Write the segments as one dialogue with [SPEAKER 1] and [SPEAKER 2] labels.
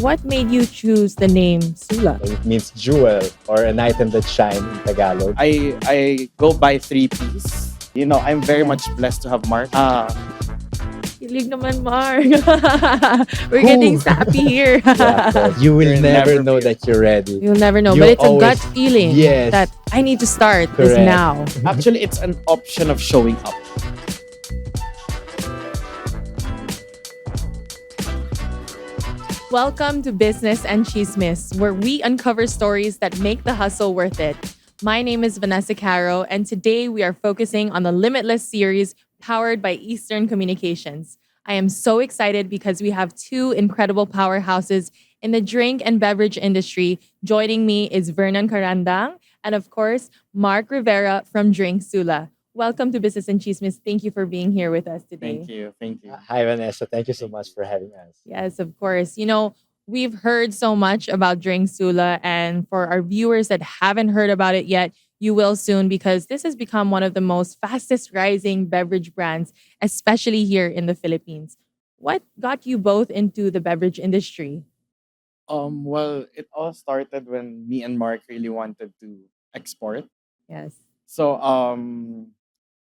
[SPEAKER 1] What made you choose the name Sula?
[SPEAKER 2] It means jewel or an item that shine in Tagalog.
[SPEAKER 3] I go by 3 Ps. I'm very
[SPEAKER 1] Yeah.
[SPEAKER 3] much blessed to have Mark.
[SPEAKER 1] Kilig naman, Mark. We're getting sappy here.
[SPEAKER 2] Yeah, of course. You will
[SPEAKER 3] You'll
[SPEAKER 2] never
[SPEAKER 3] never
[SPEAKER 2] know
[SPEAKER 3] be-
[SPEAKER 2] that you're ready.
[SPEAKER 1] You'll never know,
[SPEAKER 2] You
[SPEAKER 1] but it's a gut
[SPEAKER 2] always-
[SPEAKER 1] feeling
[SPEAKER 2] Yes.
[SPEAKER 1] that I need to start this
[SPEAKER 2] Correct.
[SPEAKER 1] now.
[SPEAKER 3] Actually, it's an option of showing up.
[SPEAKER 1] Welcome to Business and Tsismis, where we uncover stories that make the hustle worth it. My name is Vanessa Caro, and today we are focusing on the Limitless series powered by Eastern Communications. I am so excited because we have two incredible powerhouses in the drink and beverage industry. Joining me is Vernon Carandang and, of course, Mark Rivera from Drink Sula. Welcome to Business and Tsismis. Thank you for being here with us today.
[SPEAKER 3] Thank you.
[SPEAKER 2] Hi, Vanessa. Thank you so much for having us.
[SPEAKER 1] Yes, of course. We've heard so much about Drink Sula, and for our viewers that haven't heard about it yet, you will soon because this has become one of the most fastest rising beverage brands, especially here in the Philippines. What got you both into the beverage industry?
[SPEAKER 3] Well, it all started when me and Mark really wanted to export.
[SPEAKER 1] Yes.
[SPEAKER 3] So,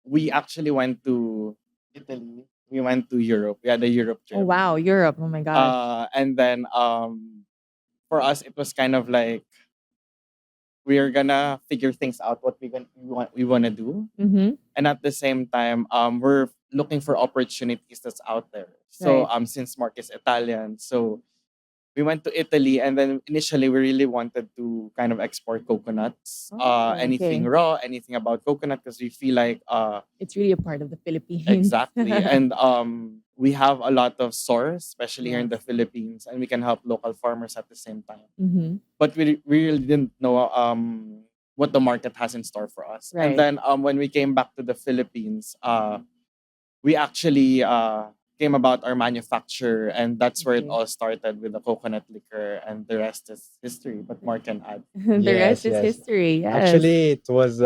[SPEAKER 3] we actually went to Italy. We went to Europe. We had a Europe trip.
[SPEAKER 1] Oh, wow. Europe. Oh, my gosh.
[SPEAKER 3] And then for us, it was kind of like we're gonna figure things out what we want to do,
[SPEAKER 1] Mm-hmm.
[SPEAKER 3] and at the same time, we're looking for opportunities that's out there. So
[SPEAKER 1] Right.
[SPEAKER 3] since Mark is Italian, so we went to Italy, and then initially we really wanted to kind of export coconuts,
[SPEAKER 1] Oh,
[SPEAKER 3] anything
[SPEAKER 1] okay.
[SPEAKER 3] raw, anything about coconut, because we feel like
[SPEAKER 1] It's really a part of the Philippines.
[SPEAKER 3] exactly, and we have a lot of source, especially here in the
[SPEAKER 1] Yes.
[SPEAKER 3] Philippines, and we can help local farmers at the same time.
[SPEAKER 1] Mm-hmm.
[SPEAKER 3] But we really didn't know what the market has in store for us.
[SPEAKER 1] Right.
[SPEAKER 3] And then when we came back to the Philippines, we actually came about our manufacture, and that's where it
[SPEAKER 1] Okay.
[SPEAKER 3] all started with the coconut liquor, and the rest is history. But Mark can add.
[SPEAKER 1] The rest
[SPEAKER 2] Yes,
[SPEAKER 1] is
[SPEAKER 2] yes.
[SPEAKER 1] history. Yes.
[SPEAKER 2] Actually, it was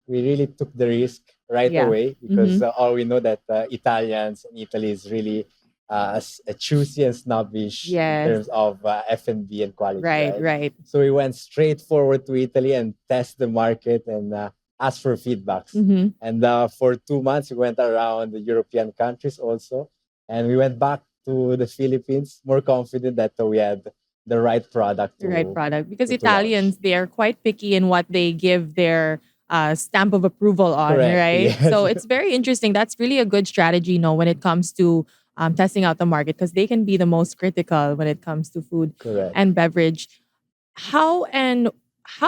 [SPEAKER 2] we really took the risk right
[SPEAKER 1] Yeah.
[SPEAKER 2] away because
[SPEAKER 1] Mhm.
[SPEAKER 2] all we know that Italians and Italy is really choosy and snobbish in
[SPEAKER 1] Yes.
[SPEAKER 2] terms of F&B and quality.
[SPEAKER 1] Right, right.
[SPEAKER 2] So we went straight forward to Italy and test the market and ask for feedbacks.
[SPEAKER 1] Mm-hmm.
[SPEAKER 2] And for 2 months, we went around the European countries also. And we went back to the Philippines more confident that we had the right product
[SPEAKER 1] The right
[SPEAKER 2] to,
[SPEAKER 1] product. Because
[SPEAKER 2] to launch.
[SPEAKER 1] Italians, they are quite picky in what they give their stamp of approval on,
[SPEAKER 2] Correct,
[SPEAKER 1] right?
[SPEAKER 2] yes.
[SPEAKER 1] So it's very interesting. That's really a good strategy, when it comes to testing out the market, because they can be the most critical when it comes to food
[SPEAKER 2] Correct.
[SPEAKER 1] and beverage. How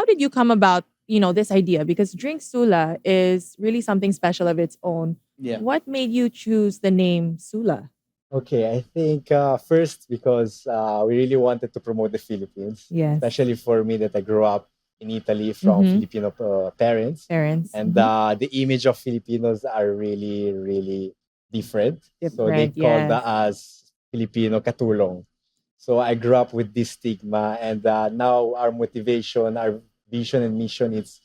[SPEAKER 1] did you come about, this idea? Because Drink Sula is really something special of its own.
[SPEAKER 3] Yeah.
[SPEAKER 1] What made you choose the name Sula?
[SPEAKER 2] Okay, I think first because we really wanted to promote the Philippines,
[SPEAKER 1] Yes.
[SPEAKER 2] especially for me that I grew up in Italy from
[SPEAKER 1] Mhm.
[SPEAKER 2] Filipino parents.
[SPEAKER 1] Parents.
[SPEAKER 2] And
[SPEAKER 1] Mhm.
[SPEAKER 2] the image of Filipinos are really, really different. So they
[SPEAKER 1] Different,
[SPEAKER 2] called
[SPEAKER 1] yes.
[SPEAKER 2] us Filipino katulong. So I grew up with this stigma, and now our motivation, our vision and mission is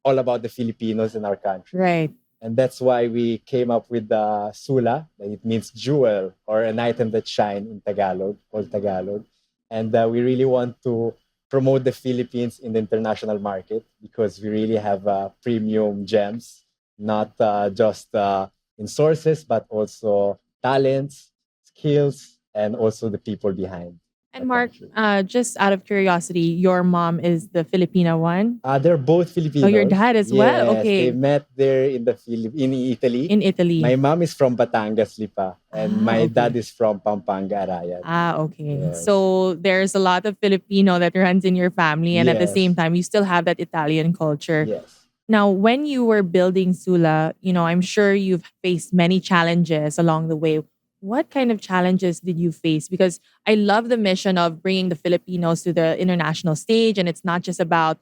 [SPEAKER 2] all about the Filipinos in our country.
[SPEAKER 1] Right.
[SPEAKER 2] And that's why we came up with the Sula. It means jewel or an item that shine in Tagalog, called Tagalog. And we really want to promote the Philippines in the international market because we really have premium gems, not just in sources, but also talents, skills, and also the people behind.
[SPEAKER 1] And
[SPEAKER 2] the
[SPEAKER 1] Mark,
[SPEAKER 2] country.
[SPEAKER 1] just out of curiosity, your mom is the Filipina one?
[SPEAKER 2] They're both Filipinos.
[SPEAKER 1] Oh, your dad as well?
[SPEAKER 2] Yes,
[SPEAKER 1] Okay.
[SPEAKER 2] they met there in in Italy.
[SPEAKER 1] In Italy.
[SPEAKER 2] My mom is from Batangas, Lipa, and my
[SPEAKER 1] okay.
[SPEAKER 2] dad is from Pampanga, Arayat.
[SPEAKER 1] Okay.
[SPEAKER 2] Yes.
[SPEAKER 1] So there's a lot of Filipino that runs in your family, and at the
[SPEAKER 2] Yes.
[SPEAKER 1] same time, you still have that Italian culture.
[SPEAKER 2] Yes.
[SPEAKER 1] Now, when you were building Sula, I'm sure you've faced many challenges along the way. What kind of challenges did you face? Because I love the mission of bringing the Filipinos to the international stage, and it's not just about,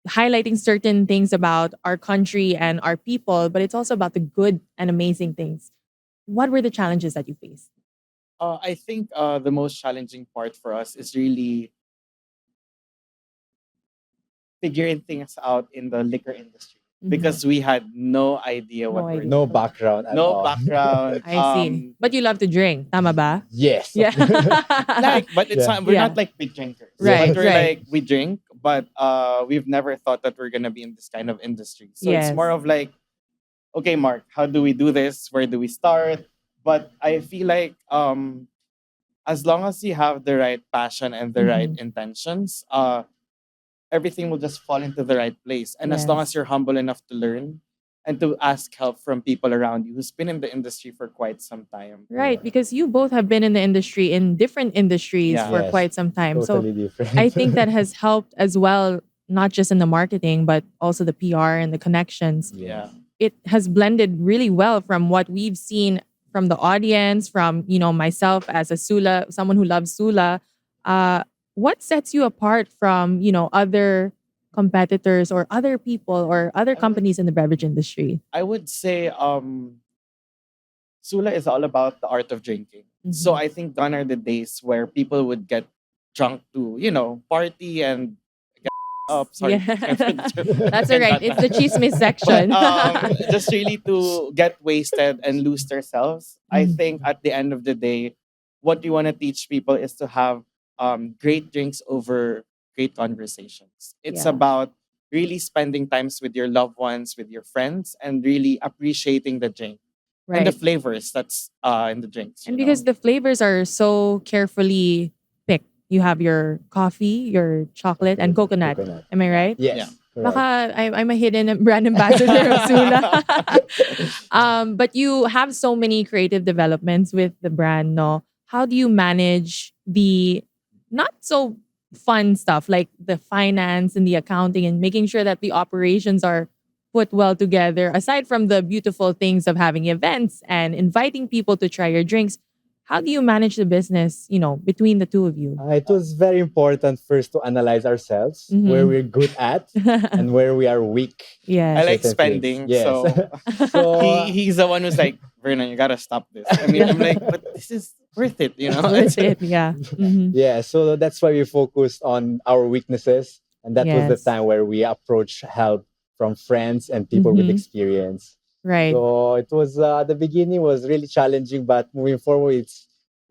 [SPEAKER 1] highlighting certain things about our country and our people, but it's also about the good and amazing things. What were the challenges that you faced?
[SPEAKER 3] I think the most challenging part for us is really figuring things out in the liquor industry. because we had no idea
[SPEAKER 1] No
[SPEAKER 3] what we're
[SPEAKER 1] idea.
[SPEAKER 2] No
[SPEAKER 3] doing.
[SPEAKER 2] background at
[SPEAKER 3] No
[SPEAKER 2] all.
[SPEAKER 3] background.
[SPEAKER 1] I see. But you love to drink, tama ba?
[SPEAKER 2] Yes.
[SPEAKER 1] Yeah.
[SPEAKER 3] But it's
[SPEAKER 2] Yeah.
[SPEAKER 3] not, we're
[SPEAKER 1] Yeah.
[SPEAKER 3] not like big drinkers.
[SPEAKER 1] Right,
[SPEAKER 3] But we're
[SPEAKER 1] right.
[SPEAKER 3] like, we drink, but we've never thought that we're gonna be in this kind of industry. So
[SPEAKER 1] Yes.
[SPEAKER 3] it's more of like, okay, Mark, how do we do this? Where do we start? But I feel like as long as you have the right passion and the right
[SPEAKER 1] Mhm.
[SPEAKER 3] intentions, everything will just fall into the right place. And as long
[SPEAKER 1] Yes.
[SPEAKER 3] as you're humble enough to learn and to ask help from people around you who's been in the industry for quite some time.
[SPEAKER 1] Right, because you both have been in the industry in different industries
[SPEAKER 3] Yeah.
[SPEAKER 1] for
[SPEAKER 2] Yes.
[SPEAKER 1] quite some time. So
[SPEAKER 2] Totally different.
[SPEAKER 1] I think that has helped as well, not just in the marketing, but also the PR and the connections.
[SPEAKER 3] Yeah.
[SPEAKER 1] It has blended really well from what we've seen from the audience, from myself as a Sula, someone who loves Sula. What sets you apart from other competitors or other people or other companies in the beverage industry?
[SPEAKER 3] I would say Sula is all about the art of drinking. So
[SPEAKER 1] Mhm.
[SPEAKER 3] I think gone are the days where people would get drunk to, party and get up. Sorry.
[SPEAKER 1] Yeah.
[SPEAKER 3] I
[SPEAKER 1] That's all
[SPEAKER 3] can
[SPEAKER 1] right.
[SPEAKER 3] cut
[SPEAKER 1] It's the
[SPEAKER 3] that.
[SPEAKER 1] Tsismis
[SPEAKER 3] But
[SPEAKER 1] section.
[SPEAKER 3] just really to get wasted and lose themselves. I
[SPEAKER 1] Mm.
[SPEAKER 3] think at the end of the day, what you want to teach people is to have great drinks over great conversations. It's
[SPEAKER 1] Yeah.
[SPEAKER 3] about really spending times with your loved ones, with your friends, and really appreciating the drink and the
[SPEAKER 1] Right.
[SPEAKER 3] flavors that's in the drinks.
[SPEAKER 1] And because the flavors are so carefully picked, you have your coffee, your chocolate, and coconut.
[SPEAKER 2] Coconut.
[SPEAKER 1] Am I right?
[SPEAKER 2] Yes.
[SPEAKER 3] Yeah.
[SPEAKER 2] Correct.
[SPEAKER 1] Baka I'm a hidden brand ambassador of Sula. But you have so many creative developments with the brand, no? How do you manage the not so fun stuff like the finance and the accounting and making sure that the operations are put well together? Aside from the beautiful things of having events and inviting people to try your drinks, how do you manage the business, between the two of you?
[SPEAKER 2] It was very important first to analyze ourselves, where
[SPEAKER 1] Mhm.
[SPEAKER 2] we're good at and where we are weak.
[SPEAKER 1] Yes.
[SPEAKER 3] I like
[SPEAKER 2] certain things.
[SPEAKER 3] spending,
[SPEAKER 2] Yes.
[SPEAKER 3] so
[SPEAKER 2] So
[SPEAKER 3] he's the one who's like, Vernon, you gotta stop this. I mean, I'm like, but this is worth it,
[SPEAKER 1] It's worth it. Yeah. Mhm.
[SPEAKER 2] yeah, so that's why we focused on our weaknesses, and that was the
[SPEAKER 1] Yes.
[SPEAKER 2] time where we approached help from friends and people with
[SPEAKER 1] Mhm.
[SPEAKER 2] experience.
[SPEAKER 1] Right.
[SPEAKER 2] So it was the beginning was really challenging, but moving forward,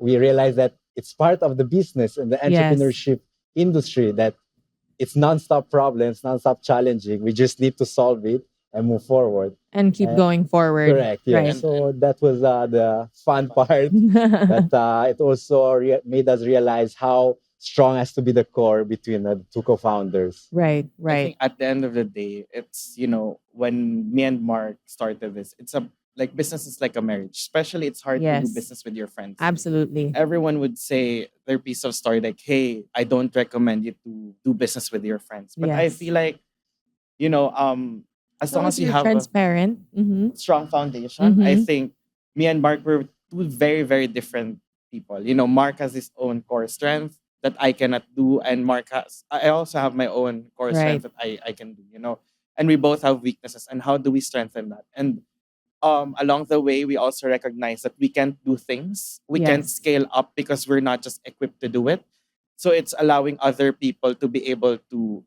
[SPEAKER 2] we realized that it's part of the business and the
[SPEAKER 1] Yes.
[SPEAKER 2] entrepreneurship industry that it's nonstop problems, nonstop challenging. We just need to solve it and move forward.
[SPEAKER 1] And keep
[SPEAKER 2] Uh,
[SPEAKER 1] going forward.
[SPEAKER 2] Correct. Yeah.
[SPEAKER 1] Right.
[SPEAKER 2] So that was the fun part. That it also made us realize how strong has to be the core between the two co-founders.
[SPEAKER 1] Right.
[SPEAKER 3] I
[SPEAKER 1] Right.
[SPEAKER 3] think at the end of the day, it's when me and Mark started this, it's like business is like a marriage. Especially, it's hard to do
[SPEAKER 1] Yes.
[SPEAKER 3] business with your friends.
[SPEAKER 1] Absolutely.
[SPEAKER 3] Everyone would say their piece of story like, "Hey, I don't recommend you to do business with your friends." But I
[SPEAKER 1] Yes.
[SPEAKER 3] feel like, as
[SPEAKER 1] As
[SPEAKER 3] long
[SPEAKER 1] long
[SPEAKER 3] as
[SPEAKER 1] as
[SPEAKER 3] you
[SPEAKER 1] you're
[SPEAKER 3] have a
[SPEAKER 1] transparent. Mm-hmm.
[SPEAKER 3] strong foundation, I
[SPEAKER 1] Mhm.
[SPEAKER 3] think me and Mark were two very, very different people. Mark has his own core strength that I cannot do, and I also have my own core
[SPEAKER 1] Right.
[SPEAKER 3] strength that I can do. And we both have weaknesses, and how do we strengthen that? And along the way, we also recognize that we can't do things, we can't
[SPEAKER 1] Yes.
[SPEAKER 3] scale up because we're not just equipped to do it. So it's allowing other people to be able to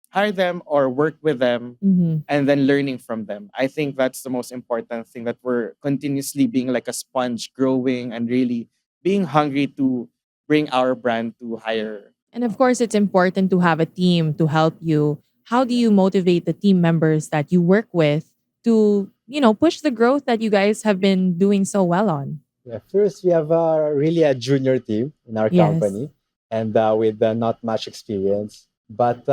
[SPEAKER 3] hire them or work with them
[SPEAKER 1] Mhm.
[SPEAKER 3] and then learning from them. I think that's the most important thing, that we're continuously being like a sponge, growing and really being hungry to bring our brand to higher.
[SPEAKER 1] And of course, it's important to have a team to help you. How do you motivate the team members that you work with to, push the growth that you guys have been doing so well on?
[SPEAKER 2] Yeah, first we have really a junior team in our
[SPEAKER 1] Yes.
[SPEAKER 2] company, and with not much experience. But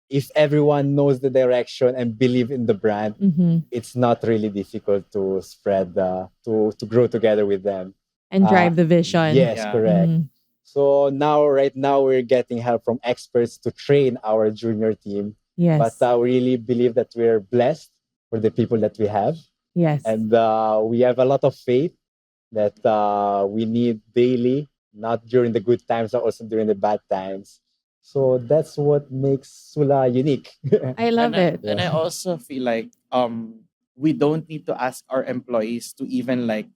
[SPEAKER 2] if everyone knows the direction and believe in the brand,
[SPEAKER 1] Mm-hmm.
[SPEAKER 2] it's not really difficult to spread to grow together with them.
[SPEAKER 1] And drive the vision.
[SPEAKER 2] Yes,
[SPEAKER 3] Yeah.
[SPEAKER 2] correct.
[SPEAKER 1] Mhm.
[SPEAKER 2] So right now, we're getting help from experts to train our junior team.
[SPEAKER 1] Yes.
[SPEAKER 2] But we really believe that we're blessed for the people that we have,
[SPEAKER 1] Yes.
[SPEAKER 2] and we have a lot of faith that we need daily, not during the good times, but also during the bad times. So that's what makes Sula unique.
[SPEAKER 1] I love it.
[SPEAKER 3] And I also feel like we don't need to ask our employees to even like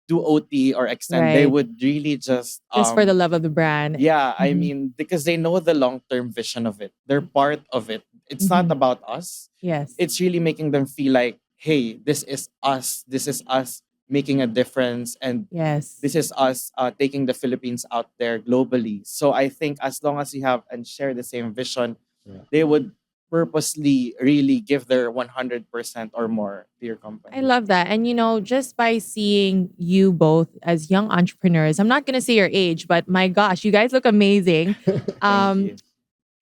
[SPEAKER 3] do OT or extend. They
[SPEAKER 1] Right.
[SPEAKER 3] would really just
[SPEAKER 1] Just for the love of the brand.
[SPEAKER 3] yeah, I
[SPEAKER 1] Mhm.
[SPEAKER 3] mean, because they know the long term vision of it. They're part of it. It's not
[SPEAKER 1] Mhm.
[SPEAKER 3] about us.
[SPEAKER 1] Yes.
[SPEAKER 3] It's really making them feel like, hey, this is us. This is us making a difference, and
[SPEAKER 1] Yes.
[SPEAKER 3] this is us taking the Philippines out there globally. So I think as long as you have and share the same vision,
[SPEAKER 2] Yeah.
[SPEAKER 3] they would purposely really give their 100% or more to your
[SPEAKER 1] I
[SPEAKER 3] company.
[SPEAKER 1] love that. And just by seeing you both as young entrepreneurs, I'm not going to say your age, but my gosh, you guys look amazing.
[SPEAKER 3] Thank
[SPEAKER 1] Um,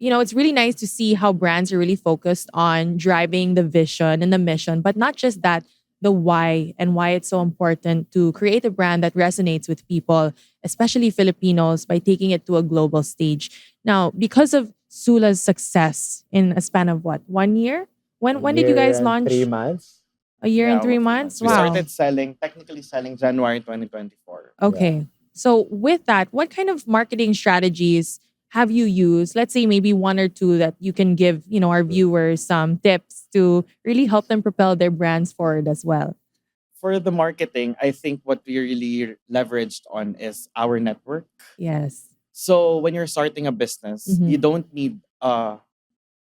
[SPEAKER 3] you.
[SPEAKER 1] it's really nice to see how brands are really focused on driving the vision and the mission, but not just that, the why and why it's so important to create a brand that resonates with people, especially Filipinos, by taking it to a global stage. Now, because of Sula's success in a span of what, 1 year?
[SPEAKER 2] A
[SPEAKER 1] When did you
[SPEAKER 2] year
[SPEAKER 1] guys
[SPEAKER 2] and three
[SPEAKER 1] launch?
[SPEAKER 2] months.
[SPEAKER 1] A year
[SPEAKER 3] Yeah,
[SPEAKER 1] and three
[SPEAKER 3] almost 3 months.
[SPEAKER 1] months?
[SPEAKER 3] We
[SPEAKER 1] Wow.
[SPEAKER 3] started selling, technically selling January 2024.
[SPEAKER 2] Yeah.
[SPEAKER 1] Okay. So with that, what kind of marketing strategies have you used? Let's say maybe one or two that you can give, our viewers some tips to really help them propel their brands forward as well.
[SPEAKER 3] For the marketing, I think what we really leveraged on is our network.
[SPEAKER 1] Yes.
[SPEAKER 3] So when you're starting a business,
[SPEAKER 1] Mhm.
[SPEAKER 3] you don't need a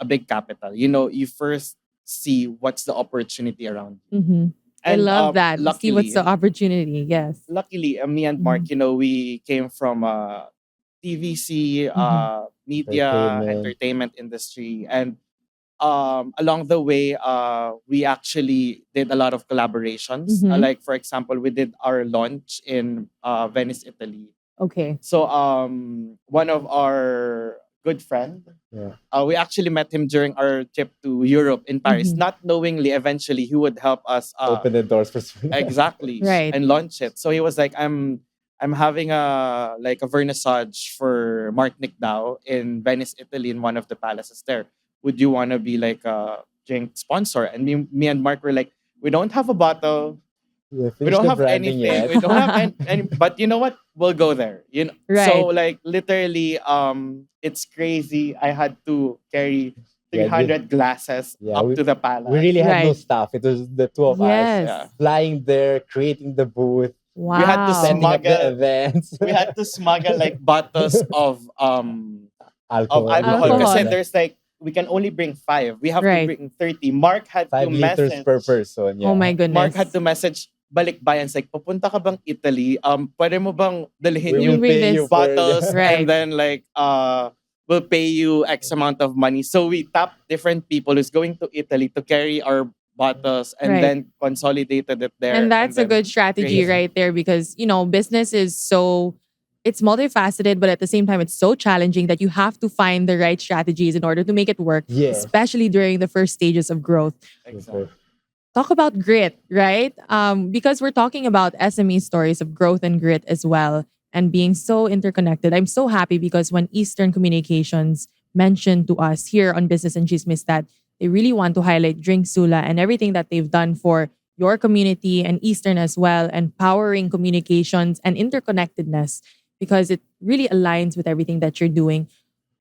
[SPEAKER 3] big capital. You first see what's the opportunity around you.
[SPEAKER 1] Mm-hmm. I
[SPEAKER 3] And
[SPEAKER 1] love that. See what's
[SPEAKER 3] luckily,
[SPEAKER 1] the opportunity. Yes.
[SPEAKER 3] me and Mark,
[SPEAKER 1] Mhm.
[SPEAKER 3] we came from TVC,
[SPEAKER 1] Mhm.
[SPEAKER 3] media,
[SPEAKER 2] Entertainment.
[SPEAKER 3] entertainment industry, and along the way, we actually did a lot of collaborations.
[SPEAKER 1] Mhm.
[SPEAKER 3] Like for example, we did our launch in Venice, Italy.
[SPEAKER 1] Okay.
[SPEAKER 3] So one of our good friend,
[SPEAKER 2] Yeah.
[SPEAKER 3] we actually met him during our trip to Europe in Paris,
[SPEAKER 1] Mhm.
[SPEAKER 3] not knowingly eventually he would help us
[SPEAKER 2] Open the doors for Sula.
[SPEAKER 3] exactly
[SPEAKER 1] Right.
[SPEAKER 3] and launch it. So he was like, I'm having a vernissage for Mark Nickdow in Venice, Italy, in one of the palaces there. Would you want to be like a drink sponsor? And me and Mark were like, we don't have a bottle,
[SPEAKER 2] Yeah,
[SPEAKER 3] we
[SPEAKER 2] finish
[SPEAKER 3] don't
[SPEAKER 2] the
[SPEAKER 3] have
[SPEAKER 2] branding
[SPEAKER 3] anything,
[SPEAKER 2] yet.
[SPEAKER 3] we don't have any, but you know what, we'll go there, so
[SPEAKER 1] Right.
[SPEAKER 3] like literally it's crazy. I had to carry
[SPEAKER 2] Yeah,
[SPEAKER 3] 300 glasses
[SPEAKER 2] yeah,
[SPEAKER 3] up to the
[SPEAKER 2] we
[SPEAKER 3] palace.
[SPEAKER 2] really had no
[SPEAKER 1] Right.
[SPEAKER 2] staff. It was the two of us
[SPEAKER 1] Yes.
[SPEAKER 3] Yeah,
[SPEAKER 2] flying there, creating the booth,
[SPEAKER 3] we had to
[SPEAKER 1] Wow.
[SPEAKER 2] setting up the
[SPEAKER 3] smuggle
[SPEAKER 2] events,
[SPEAKER 3] we had to smuggle like bottles of
[SPEAKER 2] alcohol,
[SPEAKER 3] alcohol
[SPEAKER 2] liquor,
[SPEAKER 3] because
[SPEAKER 1] Alcohol.
[SPEAKER 2] yeah.
[SPEAKER 3] there's like we can only bring 5, we have to
[SPEAKER 1] Right.
[SPEAKER 3] bring 30. Mark had to
[SPEAKER 2] 5 liters per
[SPEAKER 3] message
[SPEAKER 2] person.
[SPEAKER 1] Oh my
[SPEAKER 2] Yeah,
[SPEAKER 3] Mark had
[SPEAKER 1] goodness.
[SPEAKER 3] to message balikbayans like, papunta ka bang Italy? Pwede mo bang dalhin
[SPEAKER 2] we
[SPEAKER 1] You
[SPEAKER 2] will
[SPEAKER 3] yung
[SPEAKER 1] bring
[SPEAKER 2] pay you
[SPEAKER 1] this.
[SPEAKER 2] for
[SPEAKER 3] bottles and
[SPEAKER 1] Right.
[SPEAKER 3] then like we'll pay you X amount of money. So we tapped different people who's going to Italy to carry our bottles and
[SPEAKER 1] Right.
[SPEAKER 3] then consolidated it
[SPEAKER 1] And
[SPEAKER 3] there and
[SPEAKER 1] that's a
[SPEAKER 3] then
[SPEAKER 1] good strategy
[SPEAKER 3] crazy.
[SPEAKER 1] right there because, business is so it's multifaceted, but at the same time, it's so challenging that you have to find the right strategies in order to make it work,
[SPEAKER 2] Yes.
[SPEAKER 1] especially during the first stages of growth.
[SPEAKER 3] Exactly.
[SPEAKER 1] Talk about grit, right? Because we're talking about SME stories of growth and grit as well and being so interconnected. I'm so happy because when Eastern Communications mentioned to us here on Business and Chismis that they really want to highlight Drink Sula and everything that they've done for your community and Eastern as well, and powering communications and interconnectedness because it really aligns with everything that you're doing.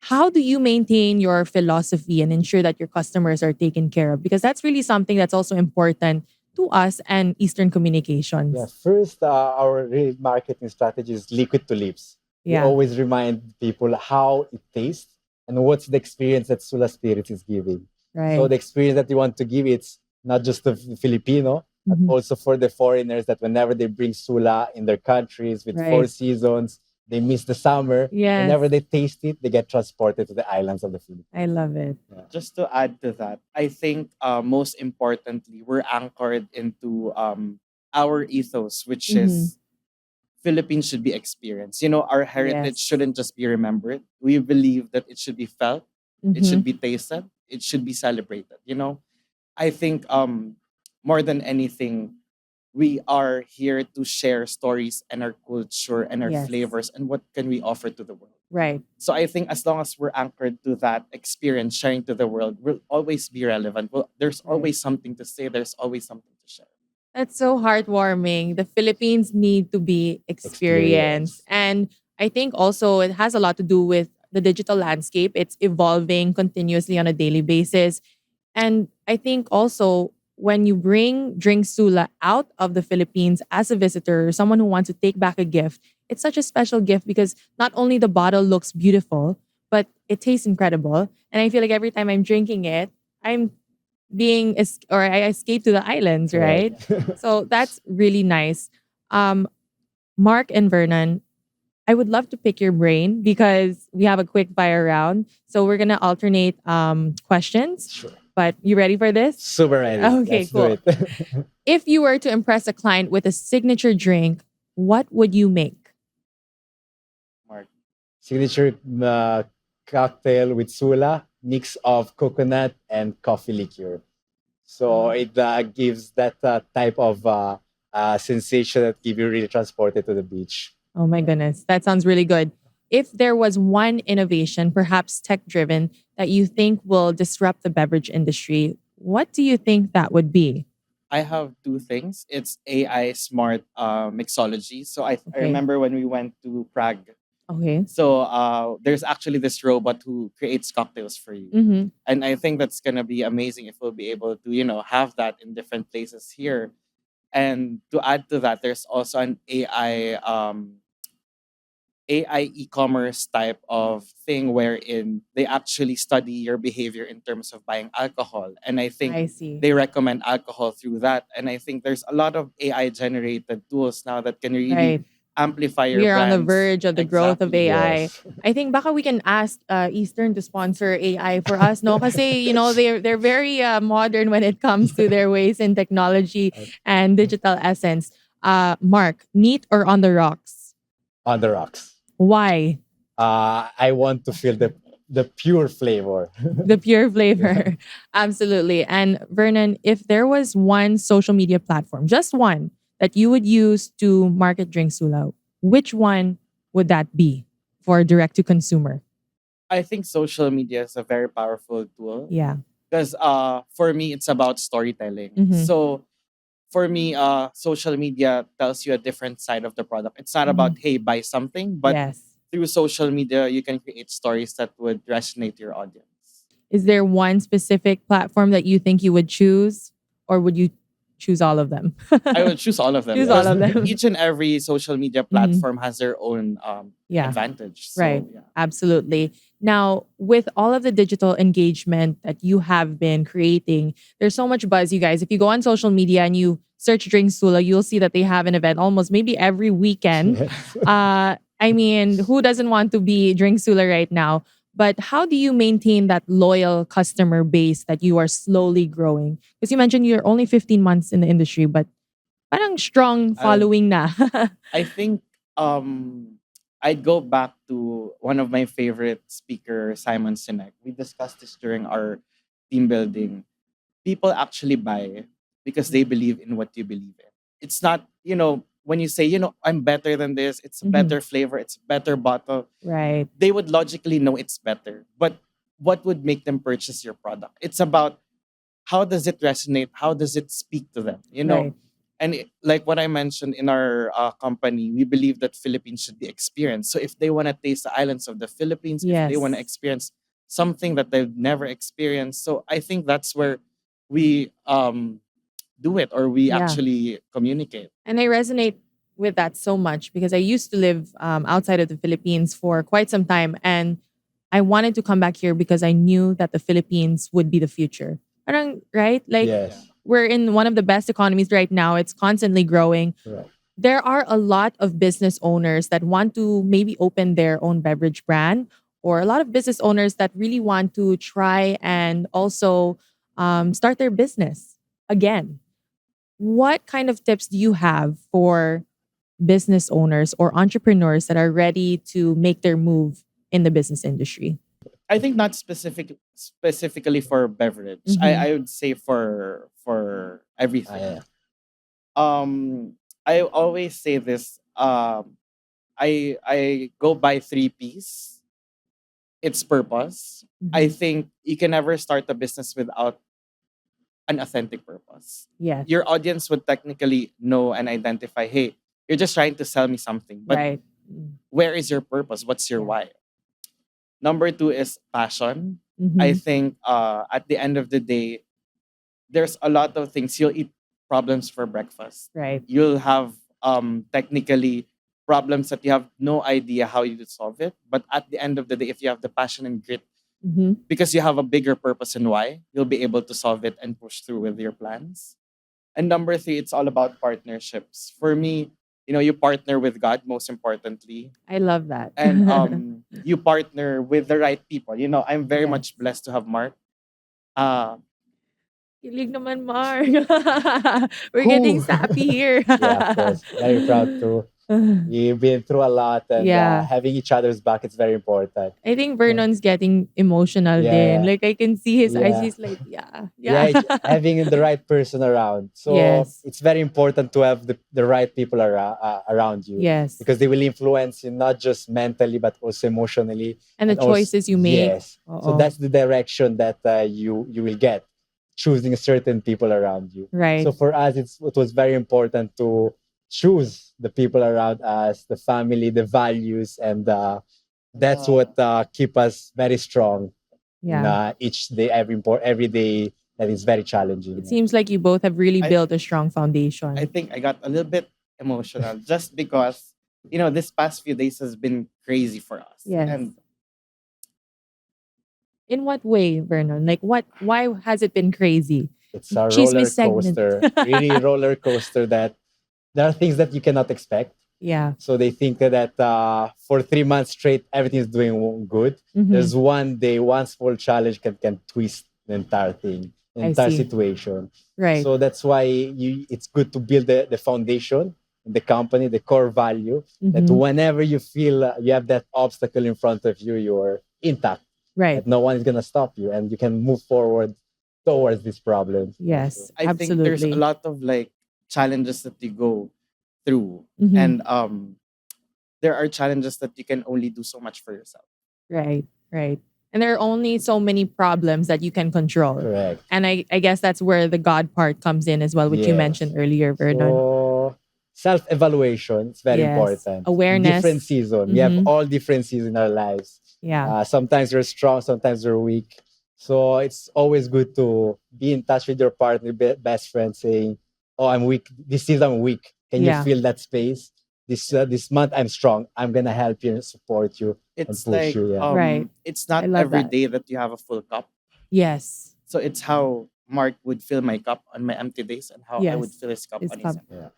[SPEAKER 1] How do you maintain your philosophy and ensure that your customers are taken care of? Because that's really something that's also important to us and Eastern
[SPEAKER 2] Yeah,
[SPEAKER 1] Communications.
[SPEAKER 2] first, our real marketing strategy is liquid to lips. We
[SPEAKER 1] Yeah,
[SPEAKER 2] always remind people how it tastes and what's the experience that Sula Spirits is giving. So
[SPEAKER 1] right.
[SPEAKER 2] the experience that you want to give, it's not just the Filipino, but
[SPEAKER 1] Mhm.
[SPEAKER 2] also for the foreigners that whenever they bring Sula in their countries with four
[SPEAKER 1] Right.
[SPEAKER 2] seasons, they miss the summer.
[SPEAKER 1] Yes,
[SPEAKER 2] Whenever they taste it, they get transported to the islands of the Philippines.
[SPEAKER 1] I love it.
[SPEAKER 2] Yeah.
[SPEAKER 3] Just to add to that, I think most importantly, we're anchored into our ethos, which
[SPEAKER 1] Mhm.
[SPEAKER 3] is Philippines should be experienced. Our heritage
[SPEAKER 1] Yes.
[SPEAKER 3] shouldn't just be remembered. We believe that it should be felt, it
[SPEAKER 1] Mhm.
[SPEAKER 3] should be tasted, it should be celebrated. I think more than anything, we are here to share stories and our culture and our
[SPEAKER 1] Yes.
[SPEAKER 3] flavors and what can we offer to the world.
[SPEAKER 1] Right.
[SPEAKER 3] So I think as long as we're anchored to that experience, sharing to the world, we'll always be relevant. There's
[SPEAKER 1] Right.
[SPEAKER 3] always something to say. There's always something to share.
[SPEAKER 1] That's so heartwarming. The Philippines need to be experienced.
[SPEAKER 2] Experience.
[SPEAKER 1] And I think also it has a lot to do with the digital landscape. It's evolving continuously on a daily basis. And I think also when you bring Drink Sula out of the Philippines as a visitor or someone who wants to take back a gift, it's such a special gift because not only the bottle looks beautiful, but it tastes incredible. And I feel like every time I'm drinking it, I'm or I escape to the islands, right?
[SPEAKER 2] Correct.
[SPEAKER 1] So that's really nice. Um, Mark and Vernon, I would love to pick your brain because we have a quick fire round. So we're gonna alternate questions.
[SPEAKER 2] Sure.
[SPEAKER 1] But you ready for this?
[SPEAKER 2] Super ready.
[SPEAKER 1] Okay,
[SPEAKER 2] Let's do
[SPEAKER 1] cool.
[SPEAKER 2] it.
[SPEAKER 1] If you were to impress a client with a signature drink, what would you make?
[SPEAKER 3] Mark.
[SPEAKER 2] Signature cocktail with Sula, mix of coconut and coffee liqueur. So it gives that type of sensation that give you really transported to the beach.
[SPEAKER 1] Oh my goodness, that sounds really good. If there was one innovation, perhaps tech driven, that you think will disrupt the beverage industry, what do you think that would be?
[SPEAKER 3] I have two things. It's AI smart mixology. So I
[SPEAKER 1] Okay.
[SPEAKER 3] remember when we went to Prague.
[SPEAKER 1] Okay.
[SPEAKER 3] So there's actually this robot who creates cocktails for you.
[SPEAKER 1] Mm-hmm.
[SPEAKER 3] And I think that's gonna be amazing if we'll be able to, have that in different places here. And to add to that, there's also an AI e-commerce type of thing wherein they actually study your behavior in terms of buying alcohol. And I think
[SPEAKER 1] I see.
[SPEAKER 3] they recommend alcohol through that. And I think there's a lot of AI generated tools now that can really
[SPEAKER 1] Right.
[SPEAKER 3] amplify your
[SPEAKER 1] We are on the
[SPEAKER 3] brands.
[SPEAKER 1] verge of the growth of
[SPEAKER 3] Exactly.
[SPEAKER 1] AI.
[SPEAKER 2] Yes.
[SPEAKER 1] I think baka we can ask Eastern to sponsor AI for us. No, kasi they're very modern when it comes to their ways in technology and digital essence. Mark, neat or on the rocks?
[SPEAKER 2] On the rocks.
[SPEAKER 1] Why?
[SPEAKER 2] I want to feel the pure flavor.
[SPEAKER 1] The pure flavor. Absolutely. And Vernon, if there was one social media platform, just one, that you would use to market Drink Sula, which one would that be for direct to consumer?
[SPEAKER 3] I think social media is a very powerful tool
[SPEAKER 1] Yeah.
[SPEAKER 3] because for me it's about storytelling.
[SPEAKER 1] Mhm.
[SPEAKER 3] So for me, social media tells you a different side of the product. It's not
[SPEAKER 1] Mhm.
[SPEAKER 3] about hey, buy something, but
[SPEAKER 1] Yes.
[SPEAKER 3] through social media you can create stories that would resonate to your audience.
[SPEAKER 1] Is there one specific platform that you think you would choose, or would you choose all of them?
[SPEAKER 3] I would choose all of them
[SPEAKER 1] Choose all
[SPEAKER 3] because
[SPEAKER 1] of them.
[SPEAKER 3] each and every social media
[SPEAKER 1] Mhm.
[SPEAKER 3] platform has their own
[SPEAKER 1] Yeah.
[SPEAKER 3] advantage.
[SPEAKER 1] Right.
[SPEAKER 3] So yeah.
[SPEAKER 1] Absolutely. Now, with all of the digital engagement that you have been creating, there's so much buzz, you guys. If you go on social media and you search Drink Sula, you'll see that they have an event almost maybe every weekend.
[SPEAKER 2] Yes.
[SPEAKER 1] I mean, who doesn't want to be Drink Sula right now? But how do you maintain that loyal customer base that you are slowly growing? Because you mentioned you're only 15 months in the industry, but parang strong
[SPEAKER 3] I
[SPEAKER 1] following na.
[SPEAKER 3] I think I'd go back to one of my favorite speaker, Simon Sinek. We discussed this during our team building. People actually buy because they believe in what you believe in. It's not, when you say, I'm better than this, it's a
[SPEAKER 1] Mhm.
[SPEAKER 3] better flavor, it's a better bottle,
[SPEAKER 1] Right.
[SPEAKER 3] they would logically know it's better. But what would make them purchase your product? It's about how does it resonate? How does it speak to them?
[SPEAKER 1] Right.
[SPEAKER 3] And like what I mentioned in our company, we believe that Philippines should be experienced. So if they want to taste the islands of the Philippines, if they want to
[SPEAKER 1] Yes.
[SPEAKER 3] experience something that they've never experienced, so I think that's where we do it, or we
[SPEAKER 1] Yeah.
[SPEAKER 3] actually communicate.
[SPEAKER 1] And I resonate with that so much because I used to live outside of the Philippines for quite some time. And I wanted to come back here because I knew that the Philippines would be the future. Parang, right? Like,
[SPEAKER 2] Yes.
[SPEAKER 1] we're in one of the best economies right now. It's constantly growing.
[SPEAKER 2] Right.
[SPEAKER 1] There are a lot of business owners that want to maybe open their own beverage brand, or a lot of business owners that really want to try and also start their business again. What kind of tips do you have for business owners or entrepreneurs that are ready to make their move in the business industry?
[SPEAKER 3] I think not specifically for beverage.
[SPEAKER 1] Mhm.
[SPEAKER 3] I would say for everything.
[SPEAKER 2] Yeah.
[SPEAKER 3] I always say this. I go by 3 P's. It's purpose. I
[SPEAKER 1] Mhm.
[SPEAKER 3] think you can never start a business without an authentic purpose.
[SPEAKER 1] Yes.
[SPEAKER 3] Your audience would technically know and identify, hey, you're just trying to sell me something. But
[SPEAKER 1] Right. Mm.
[SPEAKER 3] where is your purpose? What's your
[SPEAKER 1] Yeah.
[SPEAKER 3] why? Number two is passion. I
[SPEAKER 1] Mhm.
[SPEAKER 3] think at the end of the day, there's a lot of things. You'll eat problems for breakfast.
[SPEAKER 1] Right.
[SPEAKER 3] You'll have technically problems that you have no idea how you would solve it. But at the end of the day, if you have the passion and grit,
[SPEAKER 1] Mhm.
[SPEAKER 3] because you have a bigger purpose and why, you'll be able to solve it and push through with your plans. And number three, it's all about partnerships. For me, you partner with God most importantly,
[SPEAKER 1] I love that.
[SPEAKER 3] and you partner with the right people. I'm very
[SPEAKER 1] Yes.
[SPEAKER 3] much blessed to have Mark. Uh,
[SPEAKER 1] Kilig naman, Mark. We're getting
[SPEAKER 2] Whew.
[SPEAKER 1] sappy here.
[SPEAKER 2] Yeah, of course. Very proud to. We've been through a lot, and
[SPEAKER 1] Yeah.
[SPEAKER 2] having each other's back is very important.
[SPEAKER 1] I think Vernon's getting emotional
[SPEAKER 2] Yeah,
[SPEAKER 1] then.
[SPEAKER 2] yeah.
[SPEAKER 1] Like I can see his eyes.
[SPEAKER 2] Yeah.
[SPEAKER 1] He's like, yeah.
[SPEAKER 2] Yeah,
[SPEAKER 1] Yeah.
[SPEAKER 2] having the right person around. So
[SPEAKER 1] Yes.
[SPEAKER 2] it's very important to have the right people around you,
[SPEAKER 1] Yes.
[SPEAKER 2] because they will influence you not just mentally but also emotionally.
[SPEAKER 1] And the
[SPEAKER 2] also,
[SPEAKER 1] choices you make.
[SPEAKER 2] yes. So
[SPEAKER 1] Oo.
[SPEAKER 2] that's the direction that you will get, choosing certain people around you.
[SPEAKER 1] Right.
[SPEAKER 2] So for us, it was very important to choose the people around us, the family, the values, and that's what keep us very strong in
[SPEAKER 1] Yeah.
[SPEAKER 2] each day, every day that is very challenging.
[SPEAKER 1] It seems like you both have really
[SPEAKER 3] I-
[SPEAKER 1] built a strong foundation.
[SPEAKER 3] I think I got a little bit emotional just because this past few days has been crazy for us.
[SPEAKER 1] Yes.
[SPEAKER 3] And
[SPEAKER 1] In what way, Vernon? Like why has it been crazy?
[SPEAKER 2] It's a roller
[SPEAKER 1] Tsismis segment.
[SPEAKER 2] coaster, really roller coaster, that there are things that you cannot expect.
[SPEAKER 1] Yeah.
[SPEAKER 2] So they think that for 3 months straight, everything is doing good.
[SPEAKER 1] Mhm.
[SPEAKER 2] There's one day, one small challenge can twist the entire thing, the
[SPEAKER 1] I
[SPEAKER 2] entire
[SPEAKER 1] see.
[SPEAKER 2] situation.
[SPEAKER 1] Right.
[SPEAKER 2] So that's why it's good to build the foundation, the company, the core value, that
[SPEAKER 1] Mhm.
[SPEAKER 2] whenever you feel you have that obstacle in front of you, you're intact.
[SPEAKER 1] Right.
[SPEAKER 2] That no one is gonna stop you, and you can move forward towards these problems.
[SPEAKER 1] Yes.
[SPEAKER 3] I think there's a
[SPEAKER 1] Absolutely.
[SPEAKER 3] lot of challenges that you go through.
[SPEAKER 1] Mhm.
[SPEAKER 3] And there are challenges that you can only do so much for yourself.
[SPEAKER 1] Right. Right. And there are only so many problems that you can control.
[SPEAKER 2] Correct.
[SPEAKER 1] And I guess that's where the God part comes in as well, which you
[SPEAKER 2] Yes.
[SPEAKER 1] mentioned earlier, Vernon.
[SPEAKER 2] So self-evaluation is very
[SPEAKER 1] Yes.
[SPEAKER 2] important.
[SPEAKER 1] Awareness.
[SPEAKER 2] Different season. We have
[SPEAKER 1] Mhm.
[SPEAKER 2] all different seasons in our lives.
[SPEAKER 1] Yeah.
[SPEAKER 2] Sometimes you're strong, sometimes you're weak. So it's always good to be in touch with your partner, best friend, saying, "Oh, I'm weak. This season I'm weak. Can
[SPEAKER 1] Yeah.
[SPEAKER 2] you feel that space? This month I'm strong. I'm gonna help you and support you and
[SPEAKER 3] It's
[SPEAKER 2] push you." Yeah.
[SPEAKER 1] Right.
[SPEAKER 3] It's not
[SPEAKER 1] I love
[SPEAKER 3] every
[SPEAKER 1] that.
[SPEAKER 3] day that you have a full cup.
[SPEAKER 1] Yes.
[SPEAKER 3] So it's how Mark would fill my cup on my empty days and how I would
[SPEAKER 1] Yes.
[SPEAKER 3] fill his cup
[SPEAKER 1] His
[SPEAKER 3] on his
[SPEAKER 1] cup.
[SPEAKER 3] empty.
[SPEAKER 2] Yeah.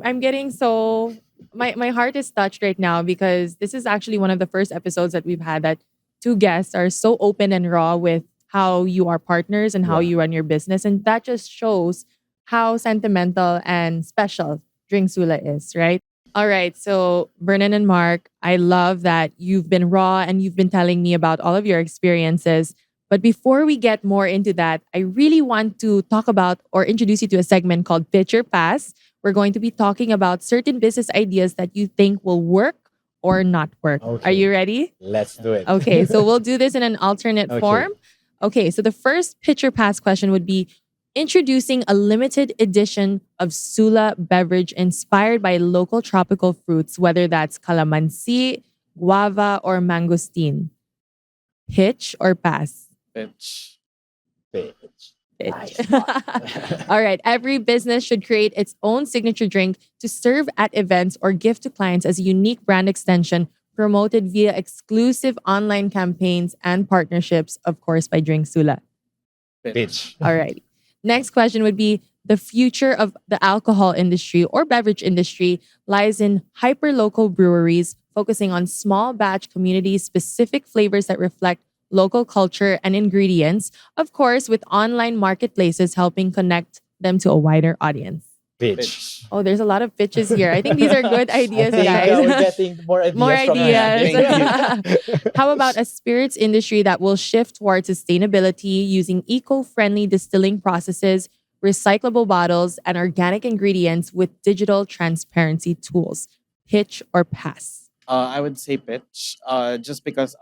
[SPEAKER 1] I'm getting so my heart is touched right now because this is actually one of the first episodes that we've had that two guests are so open and raw with how you are partners and how
[SPEAKER 2] Yeah.
[SPEAKER 1] you run your business. And that just shows how sentimental and special Drink Sula is, right? All right. So Vernon and Mark, I love that you've been raw and you've been telling me about all of your experiences. But before we get more into that, I really want to talk about or introduce you to a segment called Picture Pass. We're going to be talking about certain business ideas that you think will work or not work. Are
[SPEAKER 2] Okay.
[SPEAKER 1] you ready?
[SPEAKER 2] Let's do it.
[SPEAKER 1] Okay, so we'll do this in an alternate
[SPEAKER 2] Okay.
[SPEAKER 1] form. Okay, so the first picture pass question would be introducing a limited edition of Sula beverage inspired by local tropical fruits, whether that's calamansi, guava, or mangosteen. Pitch or pass?
[SPEAKER 3] Pitch.
[SPEAKER 2] Pitch.
[SPEAKER 1] Pitch.
[SPEAKER 2] Nice.
[SPEAKER 1] All right. Every business should create its own signature drink to serve at events or gift to clients as a unique brand extension promoted via exclusive online campaigns and partnerships, of course, by Drink Sula.
[SPEAKER 2] Pitch.
[SPEAKER 1] All right. Next question would be the future of the alcohol industry or beverage industry lies in hyper-local breweries focusing on small batch community specific flavors that reflect local culture and ingredients, of course, with online marketplaces helping connect them to a wider audience.
[SPEAKER 2] Pitch.
[SPEAKER 3] Pitch.
[SPEAKER 1] Oh, there's a lot of pitches here. I think these are good ideas, guys.
[SPEAKER 2] We're getting more ideas.
[SPEAKER 1] More
[SPEAKER 2] from
[SPEAKER 1] ideas.
[SPEAKER 3] Thank
[SPEAKER 1] How about a spirits industry that will shift towards sustainability using eco-friendly distilling processes, recyclable bottles, and organic ingredients with digital transparency tools? Pitch or pass?
[SPEAKER 3] I would say pitch. Just because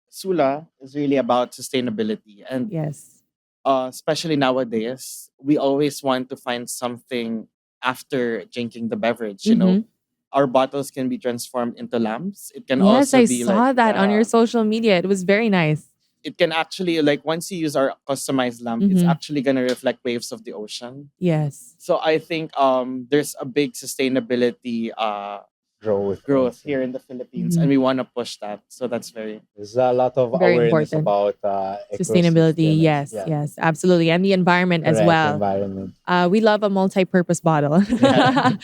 [SPEAKER 3] Sula is really about sustainability, and
[SPEAKER 1] Yes.
[SPEAKER 3] especially nowadays, we always want to find something after drinking the beverage.
[SPEAKER 1] Mhm.
[SPEAKER 3] Our bottles can be transformed into lamps. It can
[SPEAKER 1] Yes,
[SPEAKER 3] also
[SPEAKER 1] I
[SPEAKER 3] be
[SPEAKER 1] saw that on your
[SPEAKER 3] yeah,
[SPEAKER 1] social media. It was very nice.
[SPEAKER 3] it can actually once you use our customized lamp, it's
[SPEAKER 1] Mhm.
[SPEAKER 3] actually gonna reflect waves of the ocean.
[SPEAKER 1] Yes.
[SPEAKER 3] So I think there's a big sustainability growth
[SPEAKER 2] also.
[SPEAKER 3] here in the Philippines, and
[SPEAKER 1] Mhm.
[SPEAKER 3] we want to push that. So that's very
[SPEAKER 2] There's a lot of
[SPEAKER 1] Very
[SPEAKER 2] awareness
[SPEAKER 1] important.
[SPEAKER 2] about
[SPEAKER 1] Sustainability,
[SPEAKER 2] ecosystem.
[SPEAKER 1] yes,
[SPEAKER 2] Yeah,
[SPEAKER 1] yes, absolutely. And the environment as
[SPEAKER 2] correct.
[SPEAKER 1] well.
[SPEAKER 2] Environment.
[SPEAKER 1] We love a multi-purpose bottle.
[SPEAKER 3] yeah.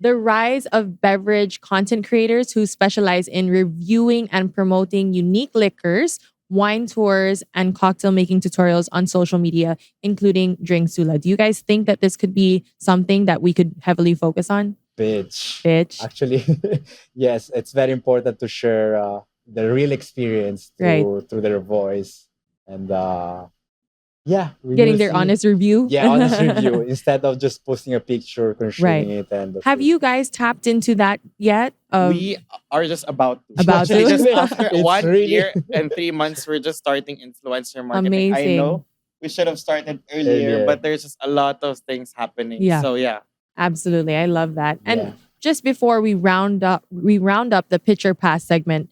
[SPEAKER 1] The rise of beverage content creators who specialize in reviewing and promoting unique liquors, wine tours, and cocktail making tutorials on social media, including Drink Sula. Do you guys think that this could be something that we could heavily focus on?
[SPEAKER 2] Pitch.
[SPEAKER 1] Bitch.
[SPEAKER 2] Actually, yes, it's very important to share the real experience
[SPEAKER 1] Right.
[SPEAKER 2] through their voice, and yeah, we
[SPEAKER 1] Getting
[SPEAKER 2] will
[SPEAKER 1] their
[SPEAKER 2] see.
[SPEAKER 1] honest review.
[SPEAKER 2] Yeah, honest review instead of just posting a picture, consuming
[SPEAKER 1] Right.
[SPEAKER 2] it, and that's
[SPEAKER 1] Have
[SPEAKER 2] it.
[SPEAKER 1] you guys tapped into that yet?
[SPEAKER 3] We are just about to.
[SPEAKER 1] About
[SPEAKER 3] Actually,
[SPEAKER 1] to?
[SPEAKER 3] just after
[SPEAKER 2] It's
[SPEAKER 3] 1 year
[SPEAKER 2] really
[SPEAKER 3] and 3 months, we're just starting influencer marketing. I
[SPEAKER 1] Amazing.
[SPEAKER 3] know we should have started earlier,
[SPEAKER 2] earlier.
[SPEAKER 3] but there's just a lot of things happening.
[SPEAKER 1] Yeah.
[SPEAKER 3] So yeah,
[SPEAKER 1] Absolutely. I love that.
[SPEAKER 2] Yeah.
[SPEAKER 1] And just before we round up the picture pass segment,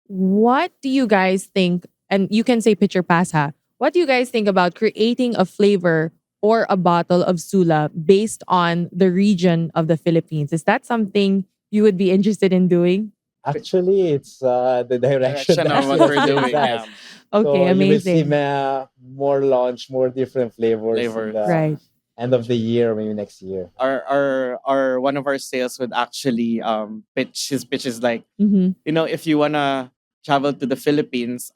[SPEAKER 1] what do you guys think? And you can say picture pass, ha. What do you guys think about creating a flavor or a bottle of Sula based on the region of the Philippines? Is that something you would be interested in doing?
[SPEAKER 2] Actually, it's the direction
[SPEAKER 3] direction
[SPEAKER 2] that
[SPEAKER 3] of what
[SPEAKER 2] Sula
[SPEAKER 3] we're
[SPEAKER 2] Spirits
[SPEAKER 3] doing.
[SPEAKER 2] has.
[SPEAKER 3] Yeah,
[SPEAKER 1] Okay,
[SPEAKER 2] So you will see
[SPEAKER 1] amazing.
[SPEAKER 2] more launch, more different flavors in
[SPEAKER 3] flavors.
[SPEAKER 2] the
[SPEAKER 1] Right.
[SPEAKER 2] end of the year, maybe next year.
[SPEAKER 3] Our one of our sales would actually pitch his pitches like,
[SPEAKER 1] Mm-hmm.
[SPEAKER 3] if you wanna travel to the Philippines,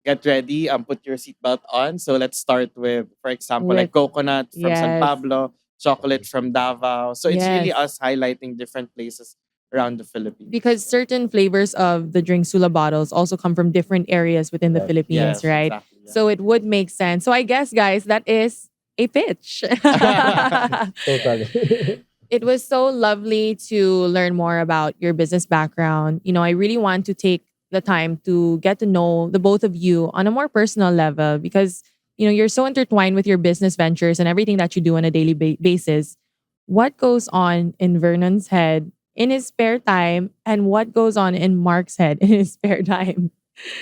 [SPEAKER 3] get ready, put your seatbelt on. So let's start with, for example,
[SPEAKER 1] With
[SPEAKER 3] like coconut from San
[SPEAKER 1] yes,
[SPEAKER 3] Pablo, chocolate from Davao. So it's really
[SPEAKER 1] yes.
[SPEAKER 3] us highlighting different places around the Philippines.
[SPEAKER 1] Because certain flavors of the Drink Sula bottles also come from different areas within the
[SPEAKER 2] Correct.
[SPEAKER 1] Philippines,
[SPEAKER 3] Yes,
[SPEAKER 1] right?
[SPEAKER 3] exactly. Yeah.
[SPEAKER 1] So it would make sense. So I guess, guys, that is a pitch.
[SPEAKER 2] Totally.
[SPEAKER 1] It was so lovely to learn more about your business background. I really want to take the time to get to know the both of you on a more personal level because, you're so intertwined with your business ventures and everything that you do on a daily basis. What goes on in Vernon's head in his spare time and what goes on in Mark's head in his spare time?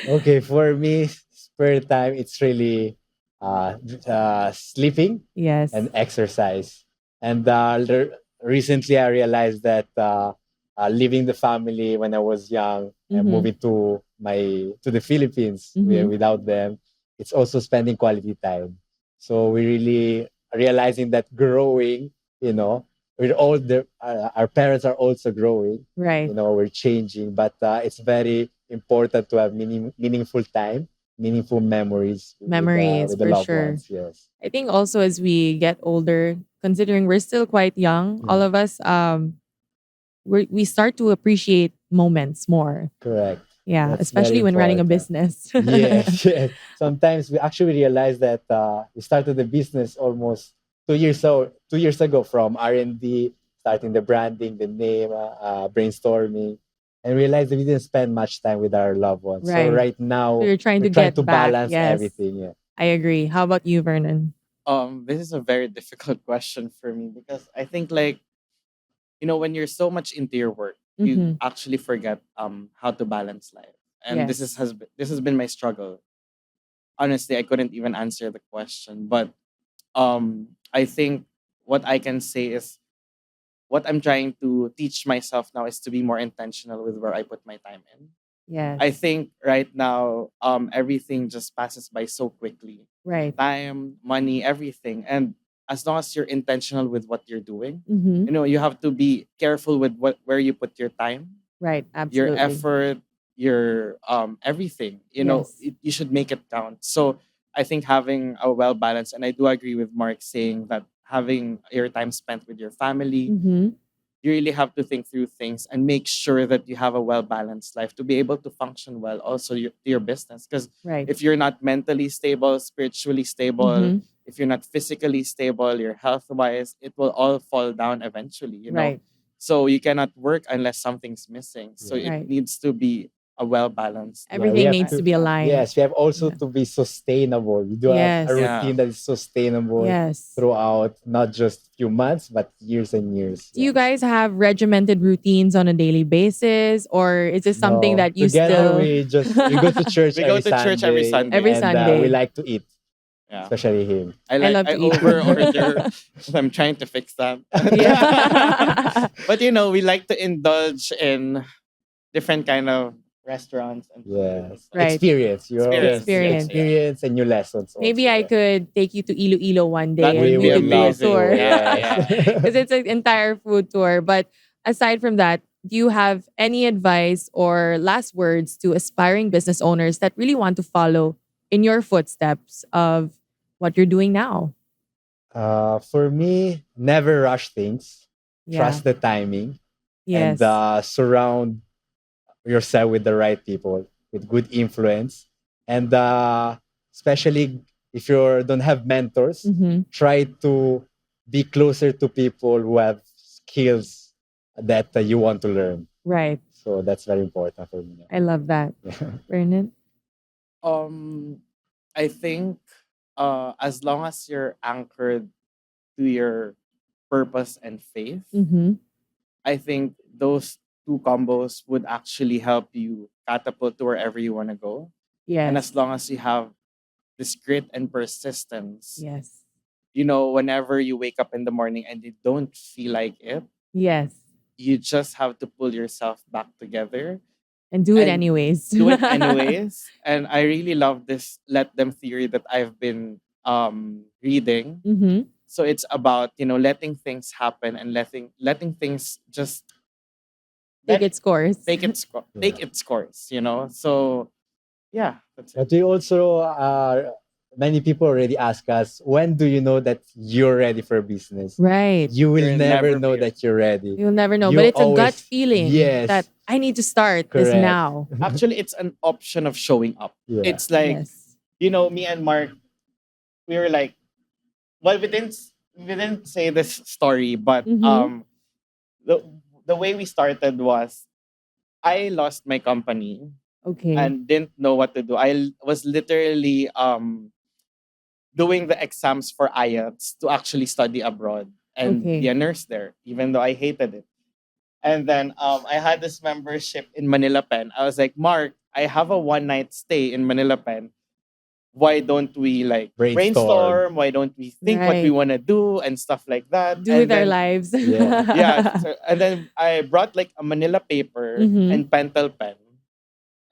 [SPEAKER 2] Okay, for me, spare time, it's really sleeping
[SPEAKER 1] Yes.
[SPEAKER 2] and exercise. And recently, I realized that leaving the family when I was young and
[SPEAKER 1] Mm-hmm.
[SPEAKER 2] moving to the Philippines
[SPEAKER 1] Mm-hmm.
[SPEAKER 2] without them, it's also spending quality time. So we really realizing that growing, we're all there. Our parents are also growing.
[SPEAKER 1] Right.
[SPEAKER 2] We're changing, but it's very important to have meaningful time, meaningful memories
[SPEAKER 1] Memories
[SPEAKER 2] with the
[SPEAKER 1] for
[SPEAKER 2] loved
[SPEAKER 1] sure.
[SPEAKER 2] ones. Yes,
[SPEAKER 1] I think also as we get older, considering we're still quite young, all
[SPEAKER 2] Mm.
[SPEAKER 1] of us, we start to appreciate moments more.
[SPEAKER 2] correct.
[SPEAKER 1] Yeah,
[SPEAKER 2] That's very
[SPEAKER 1] especially when running a
[SPEAKER 2] important.
[SPEAKER 1] business.
[SPEAKER 2] Yes, yes. Sometimes we actually realize that we started the business almost 2 years ago. 2 years ago, from R&D, starting the branding, the name, brainstorming, and realized that we didn't spend much time with our loved ones. So
[SPEAKER 1] Right.
[SPEAKER 2] right
[SPEAKER 1] So
[SPEAKER 2] now,
[SPEAKER 1] you're trying
[SPEAKER 2] we're
[SPEAKER 1] to
[SPEAKER 2] trying
[SPEAKER 1] get
[SPEAKER 2] to
[SPEAKER 1] back.
[SPEAKER 2] balance
[SPEAKER 1] Yes,
[SPEAKER 2] everything. Yeah.
[SPEAKER 1] I agree. How about you, Vernon?
[SPEAKER 3] This is a very difficult question for me because I think like when you're so much into your work, you
[SPEAKER 1] Mm-hmm.
[SPEAKER 3] actually forget how to balance life. And
[SPEAKER 1] Yes.
[SPEAKER 3] this has been my struggle. Honestly, I couldn't even answer the question, but I think what I can say is what I'm trying to teach myself now is to be more intentional with where I put my time in. I
[SPEAKER 1] Yes.
[SPEAKER 3] think right now everything just passes by so quickly.
[SPEAKER 1] Right.
[SPEAKER 3] Time, money, everything. And as long as you're intentional with what you're doing,
[SPEAKER 1] Mm-hmm.
[SPEAKER 3] you have to be careful with where you put your time,
[SPEAKER 1] Right.
[SPEAKER 3] your
[SPEAKER 1] Absolutely.
[SPEAKER 3] effort, your everything.
[SPEAKER 1] Yes.
[SPEAKER 3] You should make it count. So I think having a well balanced, and I do agree with Mark saying that having your time spent with your family,
[SPEAKER 1] Mm-hmm.
[SPEAKER 3] you really have to think through things and make sure that you have a well balanced life to be able to function well also your business. Because
[SPEAKER 1] Right.
[SPEAKER 3] if you're not mentally stable, spiritually stable,
[SPEAKER 1] Mm-hmm.
[SPEAKER 3] if you're not physically stable, your health wise, it will all fall down eventually.
[SPEAKER 1] Right.
[SPEAKER 3] So you cannot work unless something's missing. So
[SPEAKER 2] Yeah.
[SPEAKER 3] it
[SPEAKER 1] Right.
[SPEAKER 3] needs to be a well balanced
[SPEAKER 2] Yeah, we
[SPEAKER 1] Everything
[SPEAKER 2] have
[SPEAKER 1] needs
[SPEAKER 3] life.
[SPEAKER 1] to
[SPEAKER 2] to.
[SPEAKER 1] be
[SPEAKER 3] Yeah.
[SPEAKER 1] aligned.
[SPEAKER 2] Yes, we have also
[SPEAKER 1] Yeah.
[SPEAKER 2] to be sustainable. We do have a
[SPEAKER 1] Yes.
[SPEAKER 3] Yeah.
[SPEAKER 2] routine that is sustainable
[SPEAKER 1] Yes.
[SPEAKER 2] throughout not just few months, but years and years.
[SPEAKER 1] Do you
[SPEAKER 2] Yeah.
[SPEAKER 1] guys have regimented routines on a daily basis, or is this something
[SPEAKER 2] No,
[SPEAKER 1] that you
[SPEAKER 2] together
[SPEAKER 1] still
[SPEAKER 2] we go to church
[SPEAKER 3] We go
[SPEAKER 2] every
[SPEAKER 3] to church every
[SPEAKER 2] Sunday,
[SPEAKER 3] Sunday.
[SPEAKER 1] every
[SPEAKER 2] and we
[SPEAKER 1] Sunday?
[SPEAKER 2] like to eat.
[SPEAKER 3] Yeah.
[SPEAKER 2] especially him.
[SPEAKER 1] I love
[SPEAKER 3] I
[SPEAKER 1] to eat
[SPEAKER 3] over
[SPEAKER 1] food.
[SPEAKER 3] order. I'm trying to fix that.
[SPEAKER 1] Yeah.
[SPEAKER 3] But we like to indulge in different kind of restaurants and food.
[SPEAKER 2] Yes,
[SPEAKER 1] Right.
[SPEAKER 2] experience. Your
[SPEAKER 3] Experience. Yeah,
[SPEAKER 1] Experience.
[SPEAKER 3] yeah.
[SPEAKER 2] experience and new lessons.
[SPEAKER 1] Maybe
[SPEAKER 2] Also,
[SPEAKER 1] I
[SPEAKER 2] yeah.
[SPEAKER 1] could take you to Iloilo one
[SPEAKER 3] That
[SPEAKER 1] day
[SPEAKER 3] would
[SPEAKER 1] and
[SPEAKER 3] be
[SPEAKER 1] we could do a
[SPEAKER 3] amazing.
[SPEAKER 1] tour.
[SPEAKER 3] Yeah,
[SPEAKER 2] Yes.
[SPEAKER 3] yeah.
[SPEAKER 1] Because it's an entire food tour. But aside from that, do you have any advice or last words to aspiring business owners that really want to follow in your footsteps of what you're doing now?
[SPEAKER 2] For me, never rush things.
[SPEAKER 1] Yeah.
[SPEAKER 2] Trust the timing and
[SPEAKER 1] Yes.
[SPEAKER 2] surround yourself with the right people, with good influence, and especially if you don't have mentors,
[SPEAKER 1] Hmm.
[SPEAKER 2] try to be closer to people who have skills that you want to learn.
[SPEAKER 1] Right.
[SPEAKER 2] So that's very important for me.
[SPEAKER 1] I love that. Vernon?
[SPEAKER 3] Um, I think as long as you're anchored to your purpose and faith,
[SPEAKER 1] Mm-hmm.
[SPEAKER 3] I think those two combos would actually help you catapult to wherever you want to go. And
[SPEAKER 1] Yes.
[SPEAKER 3] as long as you have this grit and persistence,
[SPEAKER 1] Yes.
[SPEAKER 3] whenever you wake up in the morning and you don't feel like it,
[SPEAKER 1] Yes.
[SPEAKER 3] you just have to pull yourself back together
[SPEAKER 1] And do it
[SPEAKER 3] and
[SPEAKER 1] anyways.
[SPEAKER 3] do it anyways. And I really love this let them theory that I've been reading.
[SPEAKER 1] Mm-hmm.
[SPEAKER 3] So it's about, letting things happen and letting things just
[SPEAKER 1] Take
[SPEAKER 3] let
[SPEAKER 1] its course.
[SPEAKER 3] take its course. So yeah, that's it.
[SPEAKER 2] But we also, many people already ask us, when do you know that you're ready for business?
[SPEAKER 1] Right.
[SPEAKER 2] You will
[SPEAKER 3] You'll
[SPEAKER 2] never
[SPEAKER 3] never
[SPEAKER 2] know
[SPEAKER 3] be
[SPEAKER 2] that you're ready.
[SPEAKER 1] You'll never know.
[SPEAKER 2] You
[SPEAKER 1] But it's a gut
[SPEAKER 2] always-
[SPEAKER 1] feeling
[SPEAKER 2] yes.
[SPEAKER 1] that I need to start this
[SPEAKER 2] Correct.
[SPEAKER 1] now.
[SPEAKER 3] Actually, it's an option of showing up.
[SPEAKER 2] Yeah.
[SPEAKER 3] It's like,
[SPEAKER 1] Yes.
[SPEAKER 3] me and Mark, we were like, well, we didn't say this story, but
[SPEAKER 1] Mhm.
[SPEAKER 3] the way we started was I lost my company
[SPEAKER 1] Okay.
[SPEAKER 3] and didn't know what to do. I was literally doing the exams for IELTS to actually study abroad and
[SPEAKER 1] Okay.
[SPEAKER 3] be a nurse there, even though I hated it. And then I had this membership in Manila Pen. I was like, Mark, I have a one night stay in Manila Pen. Why don't we like brainstorm? Why don't we think what we
[SPEAKER 1] Right.
[SPEAKER 3] want to do and stuff like that?
[SPEAKER 1] Do
[SPEAKER 3] and
[SPEAKER 1] with our
[SPEAKER 3] then,
[SPEAKER 1] lives.
[SPEAKER 3] yeah. And then I brought like a Manila paper
[SPEAKER 1] Mhm.
[SPEAKER 3] and pentel pen.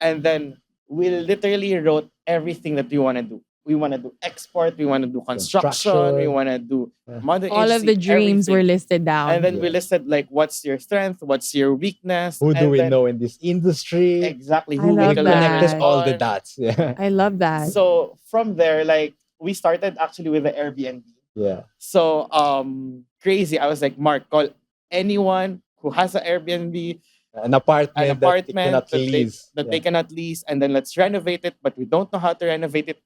[SPEAKER 3] And then we literally wrote everything that we want to do. We want to do export, we want to do construction, we
[SPEAKER 2] Construction.
[SPEAKER 3] want to do mother
[SPEAKER 1] All of the
[SPEAKER 3] agency,
[SPEAKER 1] dreams were
[SPEAKER 3] everything.
[SPEAKER 1] listed down.
[SPEAKER 3] And then we
[SPEAKER 2] Yeah.
[SPEAKER 3] listed like what's your strength, what's your weakness.
[SPEAKER 2] Who do
[SPEAKER 3] and
[SPEAKER 2] we
[SPEAKER 3] then
[SPEAKER 2] know in this industry?
[SPEAKER 3] exactly
[SPEAKER 1] I
[SPEAKER 3] who we
[SPEAKER 1] love
[SPEAKER 3] can
[SPEAKER 2] Connected
[SPEAKER 1] that.
[SPEAKER 2] all the
[SPEAKER 3] on.
[SPEAKER 2] dots. Yeah.
[SPEAKER 1] I love that.
[SPEAKER 3] So from there, like we started actually with the Airbnb.
[SPEAKER 2] Yeah.
[SPEAKER 3] So crazy. I was like, Mark, call anyone who has an Airbnb,
[SPEAKER 2] An apartment,
[SPEAKER 3] an
[SPEAKER 2] that you
[SPEAKER 3] apartment
[SPEAKER 2] cannot
[SPEAKER 3] that
[SPEAKER 2] lease.
[SPEAKER 3] they cannot lease, and then let's renovate it, but we don't know how to renovate it.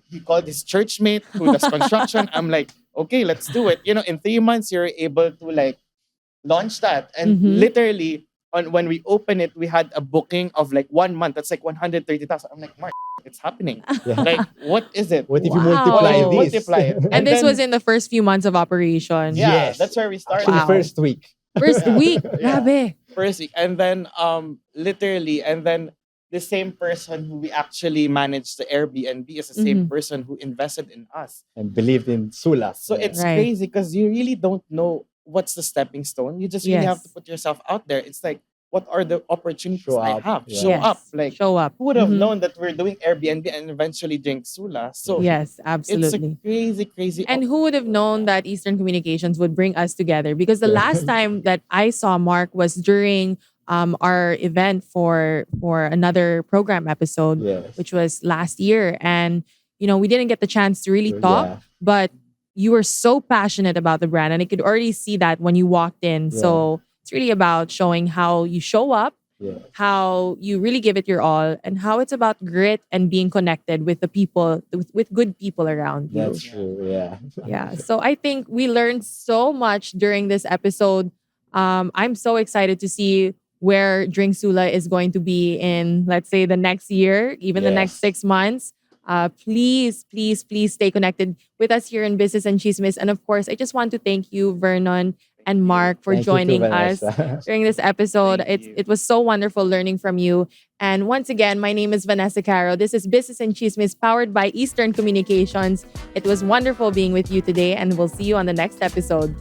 [SPEAKER 3] He called his church mate who does construction. I'm like, okay, let's do it. In 3 months you're able to like launch that. And
[SPEAKER 1] Mhm.
[SPEAKER 3] literally when we open it, we had a booking of like 1 month. That's like 130,000. I'm like, Mark, it's happening.
[SPEAKER 2] Yeah.
[SPEAKER 3] Like, what is it?
[SPEAKER 2] What if you
[SPEAKER 1] Wow.
[SPEAKER 2] multiply
[SPEAKER 1] Oh,
[SPEAKER 2] this?
[SPEAKER 3] multiply it.
[SPEAKER 1] And this
[SPEAKER 3] then-
[SPEAKER 1] was in the first few months of operation.
[SPEAKER 3] yeah,
[SPEAKER 2] Yes.
[SPEAKER 3] that's where we started.
[SPEAKER 2] Actually,
[SPEAKER 1] Wow.
[SPEAKER 2] first week.
[SPEAKER 1] First
[SPEAKER 3] Yeah.
[SPEAKER 1] week.
[SPEAKER 3] Yeah.
[SPEAKER 1] Grabe.
[SPEAKER 3] First week. And then literally, and then the same person who we actually managed the Airbnb is the same
[SPEAKER 1] Mhm.
[SPEAKER 3] person who invested in us.
[SPEAKER 2] And believed in Sula.
[SPEAKER 3] So
[SPEAKER 2] Yeah.
[SPEAKER 3] it's
[SPEAKER 1] Right.
[SPEAKER 3] crazy because you really don't know what's the stepping stone. You just really have
[SPEAKER 1] Yes.
[SPEAKER 3] to put yourself out there. It's like, what are the opportunities
[SPEAKER 2] Show
[SPEAKER 3] I
[SPEAKER 2] up.
[SPEAKER 3] have?
[SPEAKER 2] Yeah.
[SPEAKER 3] Show
[SPEAKER 1] Yes.
[SPEAKER 3] up. Like,
[SPEAKER 1] Show up.
[SPEAKER 3] who would have
[SPEAKER 1] Mhm.
[SPEAKER 3] known that we're doing Airbnb and eventually Drink Sula? So
[SPEAKER 1] Yes,
[SPEAKER 3] it's
[SPEAKER 1] absolutely.
[SPEAKER 3] a crazy, crazy.
[SPEAKER 1] And who would have known that Eastern Communications would bring us together? Because the
[SPEAKER 2] Yeah.
[SPEAKER 1] last time that I saw Mark was during our event for another program episode,
[SPEAKER 2] Yes.
[SPEAKER 1] which was last year, and we didn't get the chance to really talk,
[SPEAKER 2] Yeah.
[SPEAKER 1] but you were so passionate about the brand, and I could already see that when you walked in.
[SPEAKER 2] Yeah.
[SPEAKER 1] So it's really about showing how you show up,
[SPEAKER 2] Yeah.
[SPEAKER 1] how you really give it your all, and how it's about grit and being connected with the people, with good people around you.
[SPEAKER 2] That's true. Yeah.
[SPEAKER 1] Yeah. So I think we learned so much during this episode. I'm so excited to see where Drink Sula is going to be in, let's say, the next year, even the next
[SPEAKER 2] Yes.
[SPEAKER 1] 6 months. Please, please, please stay connected with us here in Business and Chismis. And of course, I just want to thank you, Vernon, and Mark for
[SPEAKER 2] Thank you to
[SPEAKER 1] joining us
[SPEAKER 2] Vanessa.
[SPEAKER 1] during this episode.
[SPEAKER 3] Thank you.
[SPEAKER 1] It was so wonderful learning from you. And once again, my name is Vanessa Caro. This is Business and Tsismis powered by Eastern Communications. It was wonderful being with you today, and we'll see you on the next episode.